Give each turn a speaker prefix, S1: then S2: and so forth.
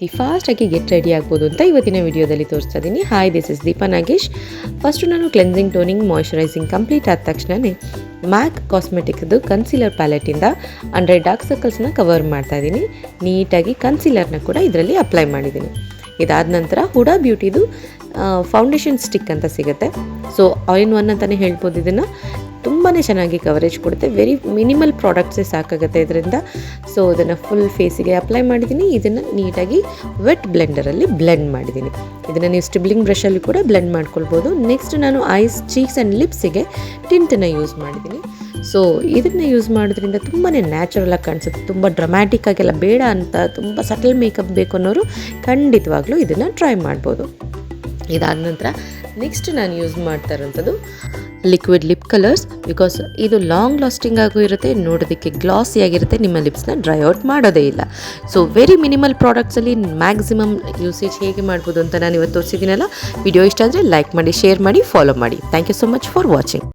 S1: ಫಾಸ್ಟಾಗಿ get ready ಆಗ್ಬೋದು ಅಂತ ಇವತ್ತಿನ ವಿಡಿಯೋದಲ್ಲಿ ತೋರಿಸ್ತಾ ಇದ್ದೀನಿ. Hi, this is Deepa Nagesh. First ನಾನು ಕ್ಲೆನ್ಸಿಂಗ್, ಟೋನಿಂಗ್, ಮಾಯ್ಶ್ಚರೈಸಿಂಗ್ ಕಂಪ್ಲೀಟ್ ಆದ ತಕ್ಷಣವೇ ಮ್ಯಾಕ್ ಕಾಸ್ಮೆಟಿಕ್ದು ಕನ್ಸೀಲರ್ ಪ್ಯಾಲೆಟಿಂದ 100 ಡಾರ್ಕ್ ಸರ್ಕಲ್ಸ್ನ ಕವರ್ ಮಾಡ್ತಾ ಇದ್ದೀನಿ. ನೀಟಾಗಿ ಕನ್ಸೀಲರ್ನ ಕೂಡ ಇದರಲ್ಲಿ ಅಪ್ಲೈ ಮಾಡಿದ್ದೀನಿ. ಇದಾದ ನಂತರ ಹುಡಾ ಬ್ಯೂಟಿದು ಫೌಂಡೇಶನ್ ಸ್ಟಿಕ್ ಅಂತ ಸಿಗುತ್ತೆ. ಸೊ ಆಲ್ ಇನ್ ಒನ್ ಅಂತಲೇ ಹೇಳ್ಬೋದು. ಇದನ್ನು ತುಂಬಾ ಚೆನ್ನಾಗಿ ಕವರೇಜ್ ಕೊಡುತ್ತೆ. ವೆರಿ ಮಿನಿಮಲ್ ಪ್ರಾಡಕ್ಟ್ಸೇ ಸಾಕಾಗುತ್ತೆ ಇದರಿಂದ. ಸೊ ಇದನ್ನು ಫುಲ್ ಫೇಸಿಗೆ ಅಪ್ಲೈ ಮಾಡಿದ್ದೀನಿ. ಇದನ್ನು ನೀಟಾಗಿ ವೆಟ್ ಬ್ಲೆಂಡರಲ್ಲಿ ಬ್ಲೆಂಡ್ ಮಾಡಿದ್ದೀನಿ. ಇದನ್ನು ನೀವು ಸ್ಟಿಬ್ಲಿಂಗ್ ಬ್ರಷಲ್ಲಿ ಕೂಡ ಬ್ಲೆಂಡ್ ಮಾಡ್ಕೊಳ್ಬೋದು. ನೆಕ್ಸ್ಟ್ ನಾನು ಐಸ್, ಚೀಕ್ಸ್ ಆ್ಯಂಡ್ ಲಿಪ್ಸಿಗೆ ಟಿಂಟನ್ನು ಯೂಸ್ ಮಾಡಿದ್ದೀನಿ. ಸೊ ಇದನ್ನು ಯೂಸ್ ಮಾಡೋದ್ರಿಂದ ತುಂಬಾ ನ್ಯಾಚುರಲಾಗಿ ಕಾಣಿಸುತ್ತೆ. ತುಂಬ ಡ್ರಮ್ಯಾಟಿಕ್ಕಾಗೆಲ್ಲ ಬೇಡ ಅಂತ ತುಂಬ ಸಟಲ್ ಮೇಕಪ್ ಬೇಕು ಅನ್ನೋರು ಖಂಡಿತವಾಗ್ಲೂ ಇದನ್ನು ಟ್ರೈ ಮಾಡ್ಬೋದು. ಇದಾದ ನಂತರ ನೆಕ್ಸ್ಟ್ ನಾನು ಯೂಸ್ ಮಾಡ್ತಾ ಇರೋಂಥದ್ದು ಲಿಕ್ವಿಡ್ ಲಿಪ್ ಕಲರ್ಸ್. ಬಿಕಾಸ್ ಇದು ಲಾಂಗ್ ಲಾಸ್ಟಿಂಗ್ ಆಗೂ ಇರುತ್ತೆ, ನೋಡೋದಕ್ಕೆ ಗ್ಲಾಸಿ ಆಗಿರುತ್ತೆ, ನಿಮ್ಮ ಲಿಪ್ಸ್ನ ಡ್ರೈ ಔಟ್ ಮಾಡೋದೇ ಇಲ್ಲ. ಸೊ ವೆರಿ ಮಿನಿಮಲ್ ಪ್ರಾಡಕ್ಟ್ಸಲ್ಲಿ ಮ್ಯಾಕ್ಸಿಮಮ್ ಯೂಸೇಜ್ ಹೇಗೆ ಮಾಡ್ಬೋದು ಅಂತ ನಾನು ಇವತ್ತು ತೋರಿಸಿದ್ದೀನಲ್ಲ. ವಿಡಿಯೋ ಇಷ್ಟ ಆದರೆ ಲೈಕ್ ಮಾಡಿ, ಶೇರ್ ಮಾಡಿ, ಫಾಲೋ ಮಾಡಿ. Thank you so much for watching.